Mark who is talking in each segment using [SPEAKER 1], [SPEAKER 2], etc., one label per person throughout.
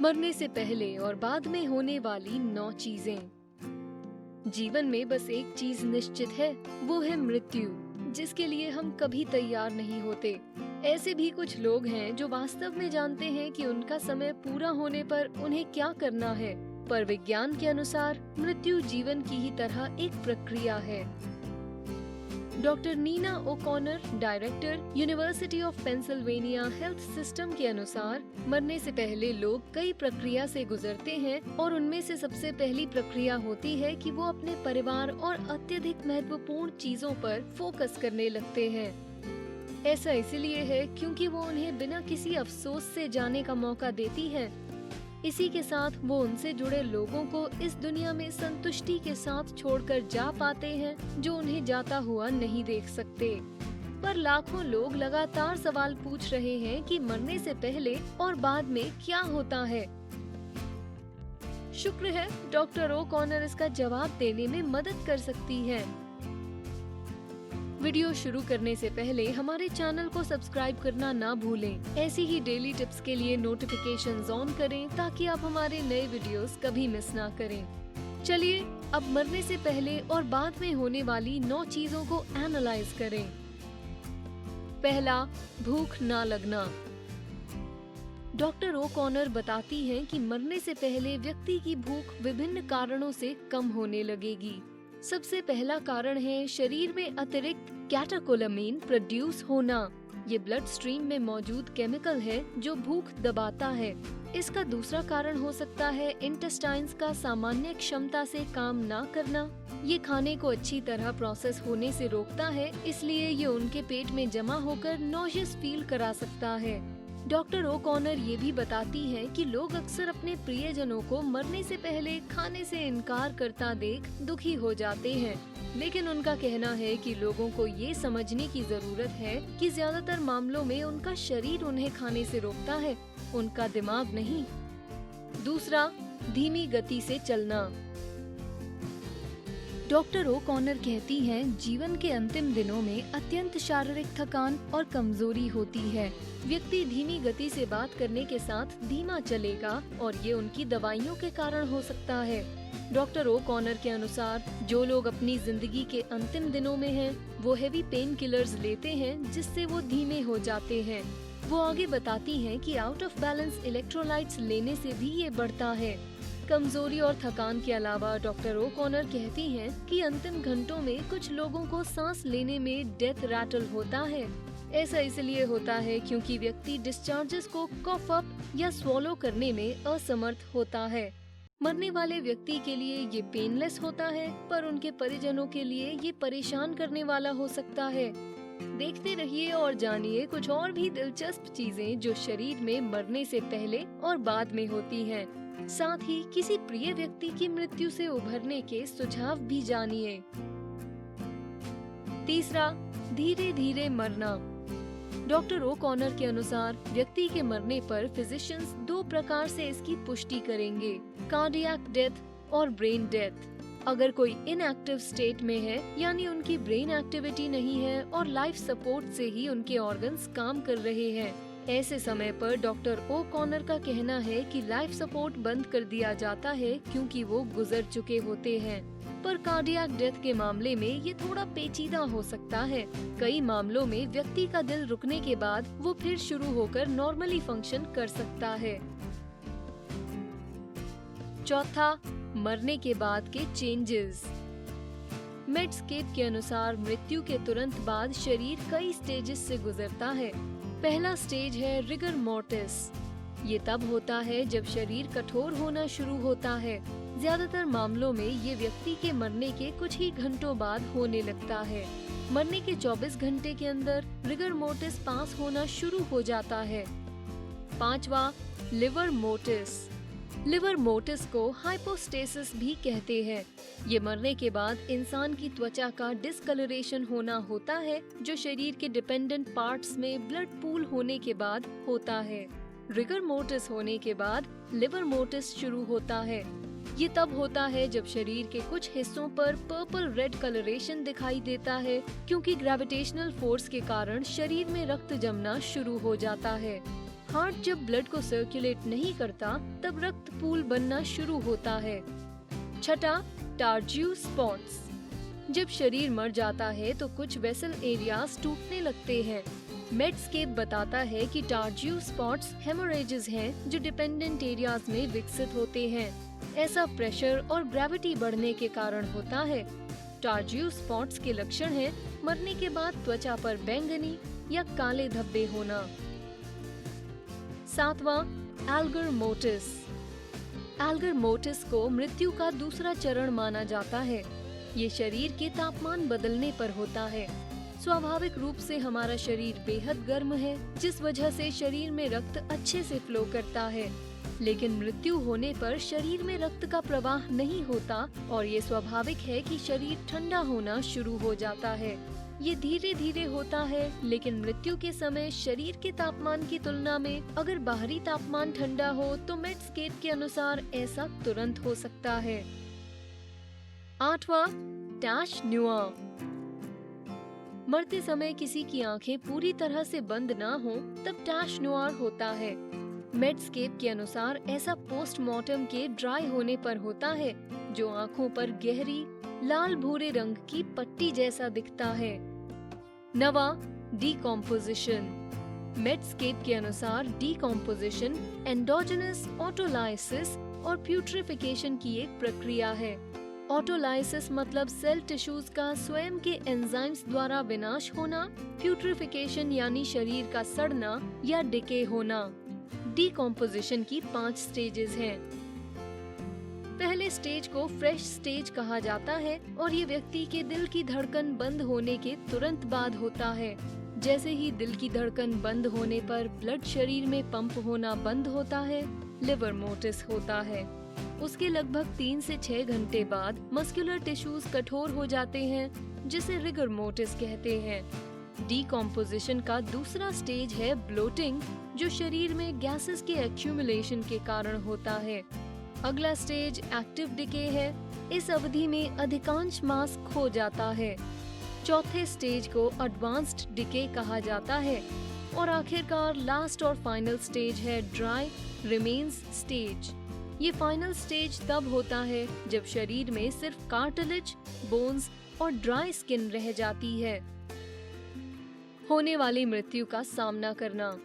[SPEAKER 1] मरने से पहले और बाद में होने वाली 9 चीजें। जीवन में बस एक चीज निश्चित है, वो है मृत्यु, जिसके लिए हम कभी तैयार नहीं होते। ऐसे भी कुछ लोग हैं जो वास्तव में जानते हैं कि उनका समय पूरा होने पर उन्हें क्या करना है, पर विज्ञान के अनुसार मृत्यु जीवन की ही तरह एक प्रक्रिया है। Doctor Nina O'Connor, director university of Pennsylvania health system के अनुसार मरने से पहले लोग कई प्रक्रिया से गुजरते हैं और उनमें से सबसे पहली प्रक्रिया होती है कि वो अपने परिवार और अत्यधिक महत्वपूर्ण चीजों पर फोकस करने लगते हैं। ऐसा इसलिए है क्योंकि वो उन्हें बिना किसी अफसोस से जाने का मौका देती है। इसी के साथ वो उनसे जुड़े लोगों को इस दुनिया में संतुष्टि के साथ छोड़कर जा पाते हैं, जो उन्हें जाता हुआ नहीं देख सकते। पर लाखों लोग लगातार सवाल पूछ रहे हैं कि मरने से पहले और बाद में क्या होता है। शुक्र है डॉक्टर ओकॉनर इसका जवाब देने में मदद कर सकती है। वीडियो शुरू करने से पहले हमारे चैनल को सब्सक्राइब करना ना भूलें। ऐसी ही डेली टिप्स के लिए नोटिफिकेशंस ऑन करें ताकि आप हमारे नए वीडियोस कभी मिस ना करें। चलिए अब मरने से पहले और बाद में होने वाली 9 चीजों को एनालाइज करें। पहला, भूख ना लगना। डॉक्टर ओकॉनर बताती हैं कि मरने से पहले व्यक्ति की भूख विभिन्न कारणों से कम होने लगेगी। सबसे पहला कारण है शरीर में अतिरिक्त कैटेकोलामीन प्रोड्यूस होना। ये ब्लड स्ट्रीम में मौजूद केमिकल है जो भूख दबाता है। इसका दूसरा कारण हो सकता है इंटेस्टाइन्स का सामान्य क्षमता से काम ना करना। ये खाने को अच्छी तरह प्रोसेस होने से रोकता है, इसलिए ये उनके पेट में जमा होकर नॉशियस फील करा सकता है। डॉक्टर ओकॉनर ये भी बताती हैं कि लोग अक्सर अपने प्रियजनों को मरने से पहले खाने से इनकार करता देख दुखी हो जाते हैं, लेकिन उनका कहना है कि लोगों को ये समझने की जरूरत है कि ज्यादातर मामलों में उनका शरीर उन्हें खाने से रोकता है, उनका दिमाग नहीं। दूसरा, धीमी गति से चलना। डॉक्टर ओकॉनर कहती हैं, जीवन के अंतिम दिनों में अत्यंत शारीरिक थकान और कमजोरी होती है। व्यक्ति धीमी गति से बात करने के साथ धीमा चलेगा और ये उनकी दवाइयों के कारण हो सकता है। डॉक्टर ओकॉनर के अनुसार जो लोग अपनी जिंदगी के अंतिम दिनों में हैं, वो हेवी पेन किलर्स लेते हैं जिससे वो धीमे हो जाते हैं। वो आगे बताती हैं कि आउट ऑफ बैलेंस इलेक्ट्रोलाइट्स लेने से भी ये बढ़ता है। कमजोरी और थकान के अलावा डॉक्टर ओकॉनर कहती हैं कि अंतिम घंटों में कुछ लोगों को सांस लेने में डेथ रैटल होता है। ऐसा इसलिए होता है क्योंकि व्यक्ति डिस्चार्जेस को कॉफ अप या स्वॉलो करने में असमर्थ होता है। मरने वाले व्यक्ति के लिए ये पेनलेस होता है, पर उनके परिजनों के लिए ये परेशान करने वाला हो सकता है। देखते रहिए और जानिए कुछ और भी दिलचस्प चीजें जो शरीर में मरने से पहले और बाद में होती हैं। साथ ही किसी प्रिय व्यक्ति की मृत्यु से उभरने के सुझाव भी जानिए। तीसरा, धीरे धीरे मरना। डॉक्टर ओकॉनर के अनुसार व्यक्ति के मरने पर फिजिशियंस 2 प्रकार से इसकी पुष्टि करेंगे, कार्डियक डेथ और ब्रेन डेथ। अगर कोई इनएक्टिव स्टेट में है, यानी उनकी ब्रेन एक्टिविटी नहीं है और लाइफ सपोर्ट से ही उनके ऑर्गन्स काम कर रहे हैं, ऐसे समय पर डॉक्टर ओकॉनर का कहना है कि लाइफ सपोर्ट बंद कर दिया जाता है क्योंकि वो गुजर चुके होते हैं। पर कार्डियक डेथ के मामले में ये थोड़ा पेचीदा हो सकता है। कई मामलों में व्यक्ति का दिल रुकने के बाद वो फिर शुरू होकर नॉर्मली फंक्शन कर सकता है। चौथा, मरने के बाद के चेंजेस। मेडस्केप के अनुसार मृत्यु के तुरंत बाद शरीर कई स्टेजेस से गुजरता है। पहला स्टेज है रिगर मोर्टिस। ये तब होता है जब शरीर कठोर होना शुरू होता है। ज्यादातर मामलों में ये व्यक्ति के मरने के कुछ ही घंटों बाद होने लगता है। मरने के 24 घंटे के अंदर रिगर मोर्टिस पास होना शुरू हो जाता है। पांचवा, लिवर मोर्टिस। लिवर मोर्टिस को हाइपोस्टेसिस भी कहते हैं। ये मरने के बाद इंसान की त्वचा का डिस्कलरेशन होना होता है, जो शरीर के डिपेंडेंट पार्ट्स में ब्लड पूल होने के बाद होता है। रिगर मोर्टिस होने के बाद लिवर मोर्टिस शुरू होता है। ये तब होता है जब शरीर के कुछ हिस्सों पर पर्पल रेड कलरेशन दिखाई देता है, क्योंकि ग्रेविटेशनल फोर्स के कारण शरीर में रक्त जमना शुरू हो जाता है। हार्ट जब ब्लड को सर्कुलेट नहीं करता तब रक्त पूल बनना शुरू होता है। छठा, टार्जियो स्पॉट्स। जब शरीर मर जाता है तो कुछ वेसल एरियाज टूटने लगते हैं। मेडस्केप बताता है कि टार्जियो स्पॉट्स हेमोरेजेस हैं जो डिपेंडेंट एरियाज में विकसित होते हैं। ऐसा प्रेशर और ग्रेविटी बढ़ने के कारण होता है। टार्जियो स्पॉट्स के लक्षण हैं मरने के बाद त्वचा पर बैंगनी या काले धब्बे होना। सातवां, एल्गर मोर्टिस। एल्गर मोर्टिस को मृत्यु का दूसरा चरण माना जाता है। ये शरीर के तापमान बदलने पर होता है। स्वाभाविक रूप से हमारा शरीर बेहद गर्म है, जिस वजह से शरीर में रक्त अच्छे से फ्लो करता है। लेकिन मृत्यु होने पर शरीर में रक्त का प्रवाह नहीं होता और ये स्वाभाविक है कि शरीर ठंडा होना शुरू हो जाता है। ये धीरे धीरे होता है, लेकिन मृत्यु के समय शरीर के तापमान की तुलना में अगर बाहरी तापमान ठंडा हो तो मेडस्केप के अनुसार ऐसा तुरंत हो सकता है। आठवां, टैश न्यूआ। मरते समय किसी की आंखें पूरी तरह से बंद ना हो तब टैश नुआर होता है। मेडस्केप के अनुसार ऐसा पोस्टमार्टम के ड्राई होने पर होता है, जो आंखों पर गहरी लाल भूरे रंग की पट्टी जैसा दिखता है। नवा, डीकॉम्पोजिशन। मेडस्केप के अनुसार डीकॉम्पोजिशन एंडोजेनस ऑटोलाइसिस और प्यूट्रिफिकेशन की एक प्रक्रिया है। ऑटोलाइसिस मतलब सेल टिश्यूज का स्वयं के एंजाइम्स द्वारा विनाश होना, प्यूट्रिफिकेशन यानी शरीर का सड़ना या डिके होना। डीकॉम्पोजिशन की 5 स्टेजेस हैं। पहले स्टेज को फ्रेश स्टेज कहा जाता है और ये व्यक्ति के दिल की धड़कन बंद होने के तुरंत बाद होता है। जैसे ही दिल की धड़कन बंद होने पर ब्लड शरीर में पंप होना बंद होता है, लिवर मोर्टिस होता है। उसके लगभग 3 से 6 घंटे बाद मस्कुलर टिश्यूज कठोर हो जाते हैं, जिसे रिगर मोर्टिस कहते हैं। डीकॉम्पोजिशन का दूसरा स्टेज है ब्लोटिंग, जो शरीर में गैसेस के एक्यूमुलेशन के कारण होता है। अगला स्टेज एक्टिव डिके है। इस अवधि में अधिकांश मांस खो जाता है। चौथे स्टेज को एडवांस्ड डिके कहा जाता है और आखिरकार लास्ट और फाइनल स्टेज है ड्राई रिमेन्स स्टेज। ये फाइनल स्टेज तब होता है जब शरीर में सिर्फ कार्टिलेज, बोन्स और ड्राई स्किन रह जाती है। होने वाली मृत्यु का सामना करना।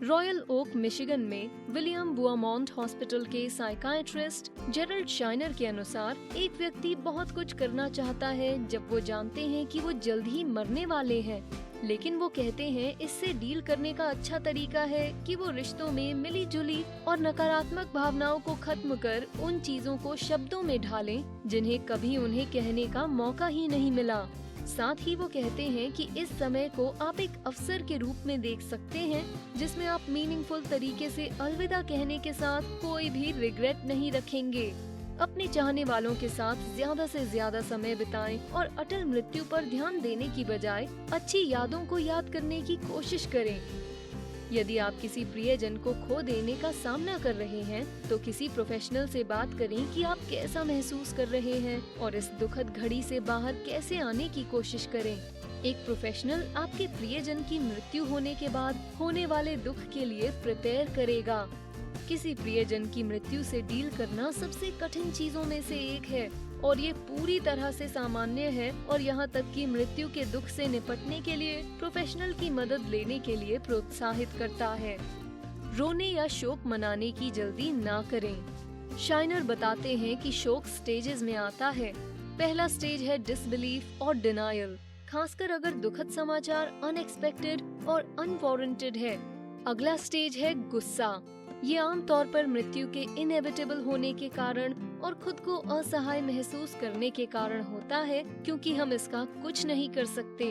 [SPEAKER 1] रॉयल ओक मिशिगन में विलियम बुआमॉन्ट हॉस्पिटल के साइकाइट्रिस्ट जेरल्ड शाइनर के अनुसार एक व्यक्ति बहुत कुछ करना चाहता है जब वो जानते हैं कि वो जल्द ही मरने वाले हैं, लेकिन वो कहते हैं इससे डील करने का अच्छा तरीका है कि वो रिश्तों में मिली जुली और नकारात्मक भावनाओं को खत्म कर उन चीजों को शब्दों में ढालें जिन्हें कभी उन्हें कहने का मौका ही नहीं मिला। साथ ही वो कहते हैं कि इस समय को आप एक अवसर के रूप में देख सकते हैं जिसमें आप मीनिंगफुल तरीके से अलविदा कहने के साथ कोई भी रिग्रेट नहीं रखेंगे। अपने चाहने वालों के साथ ज्यादा से ज्यादा समय बिताएं और अटल मृत्यु पर ध्यान देने की बजाय अच्छी यादों को याद करने की कोशिश करें। यदि आप किसी प्रियजन को खो देने का सामना कर रहे हैं तो किसी प्रोफेशनल से बात करें कि आप कैसा महसूस कर रहे हैं और इस दुखद घड़ी से बाहर कैसे आने की कोशिश करें। एक प्रोफेशनल आपके प्रियजन की मृत्यु होने के बाद होने वाले दुख के लिए प्रिपेयर करेगा। किसी प्रियजन की मृत्यु से डील करना सबसे कठिन चीजों में से एक है और ये पूरी तरह से सामान्य है और यहाँ तक कि मृत्यु के दुख से निपटने के लिए प्रोफेशनल की मदद लेने के लिए प्रोत्साहित करता है। रोने या शोक मनाने की जल्दी ना करें। शाइनर बताते हैं कि शोक स्टेजेस में आता है। पहला स्टेज है डिसबिलीफ और डिनायल, खासकर अगर दुखद समाचार अनएक्सपेक्टेड और अनवारंटेड है। अगला स्टेज है गुस्सा। ये आमतौर पर मृत्यु के इनएविटेबल होने के कारण और खुद को असहाय महसूस करने के कारण होता है, क्योंकि हम इसका कुछ नहीं कर सकते।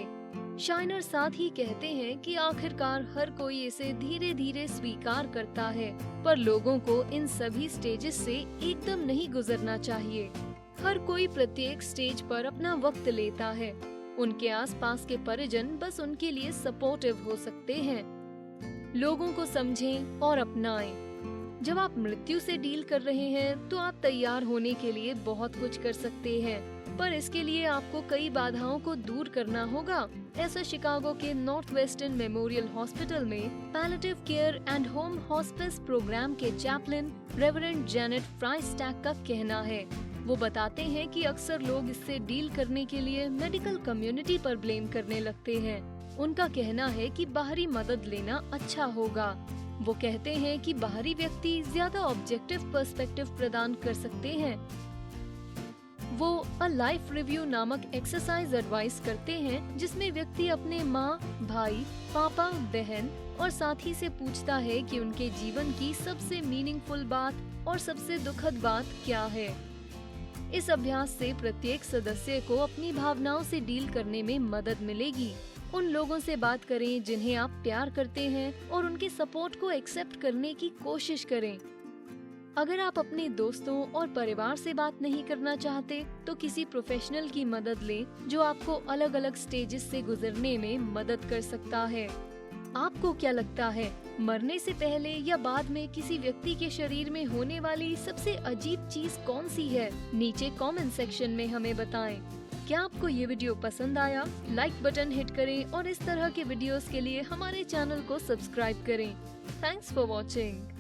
[SPEAKER 1] शाइनर साथ ही कहते हैं कि आखिरकार हर कोई इसे धीरे धीरे स्वीकार करता है, पर लोगों को इन सभी स्टेजेस से एकदम नहीं गुजरना चाहिए। हर कोई प्रत्येक स्टेज पर अपना वक्त लेता है। उनके आसपास के परिजन बस उनके लिए सपोर्टिव हो सकते हैं। लोगों को समझें और अपनाएं। जब आप मृत्यु से डील कर रहे हैं तो आप तैयार होने के लिए बहुत कुछ कर सकते हैं। पर इसके लिए आपको कई बाधाओं को दूर करना होगा। ऐसा शिकागो के नॉर्थ वेस्टर्न मेमोरियल हॉस्पिटल में palliative care and home hospice programme के चैपलिन रेवरेंड जेनेट फ्राइस्टैक का कहना है। वो बताते हैं कि अक्सर लोग इससे डील करने के लिए मेडिकल कम्युनिटी पर ब्लेम करने लगते हैं। उनका कहना है कि बाहरी मदद लेना अच्छा होगा। वो कहते हैं कि बाहरी व्यक्ति ज्यादा ऑब्जेक्टिव पर्सपेक्टिव प्रदान कर सकते हैं। वो अ लाइफ रिव्यू नामक एक्सरसाइज एडवाइस करते हैं, जिसमें व्यक्ति अपने माँ, भाई, पापा, बहन और साथी से पूछता है कि उनके जीवन की सबसे मीनिंगफुल बात और सबसे दुखद बात क्या है। इस अभ्यास से प्रत्येक सदस्य को अपनी भावनाओं से डील करने में मदद मिलेगी। उन लोगों से बात करें जिन्हें आप प्यार करते हैं और उनके सपोर्ट को एक्सेप्ट करने की कोशिश करें। अगर आप अपने दोस्तों और परिवार से बात नहीं करना चाहते, तो किसी प्रोफेशनल की मदद लें जो आपको अलग अलग स्टेजेस से गुजरने में मदद कर सकता है। आपको क्या लगता है, मरने से पहले या बाद में किसी व्यक्ति के शरीर में होने वाली सबसे अजीब चीज कौन सी है? नीचे कमेंट सेक्शन में हमें बताएं। क्या आपको ये वीडियो पसंद आया? लाइक बटन हिट करें और इस तरह के वीडियोस के लिए हमारे चैनल को सब्सक्राइब करें। Thanks for watching.